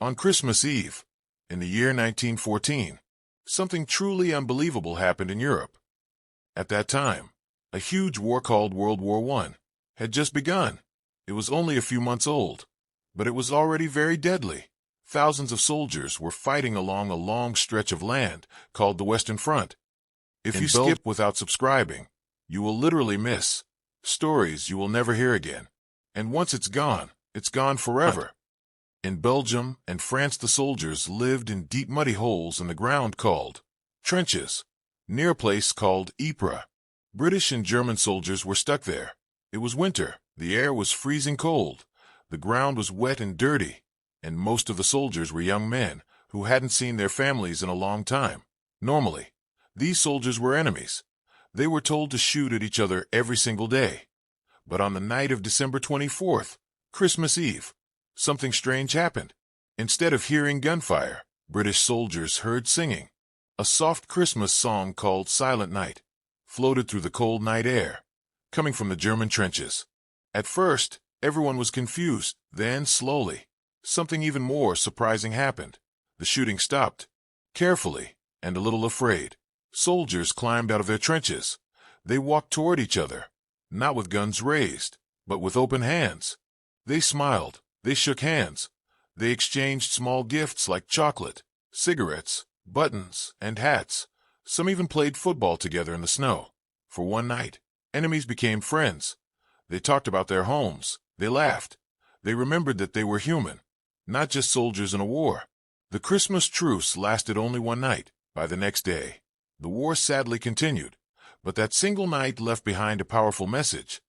On Christmas Eve, in the year 1914, something truly unbelievable happened in Europe. At that time, a huge war called World War I had just begun. It was only a few months old, but it was already very deadly. Thousands of soldiers were fighting along a long stretch of land called the Western Front. If you skip without subscribing, you will literally miss stories you will never hear again. And once it's gone forever. In Belgium and France, the soldiers lived in deep muddy holes in the ground called trenches, near a place called Ypres. British and German soldiers were stuck there. It was winter, the air was freezing cold, the ground was wet and dirty, and most of the soldiers were young men who hadn't seen their families in a long time. Normally, these soldiers were enemies. They were told to shoot at each other every single day. But on the night of December 24th, Christmas Eve, something strange happened. Instead of hearing gunfire, British soldiers heard singing. A soft Christmas song called Silent Night floated through the cold night air, coming from the German trenches. At first, everyone was confused. Then, slowly, something even more surprising happened. The shooting stopped. Carefully, and a little afraid, soldiers climbed out of their trenches. They walked toward each other, not with guns raised, but with open hands. They smiled. They shook hands. They exchanged small gifts like chocolate, cigarettes, buttons, and hats. Some even played football together in the snow. For one night, enemies became friends. They talked about their homes. They laughed. They remembered that they were human, not just soldiers in a war. The Christmas truce lasted only one night. By the next day, the war sadly continued. But that single night left behind a powerful message.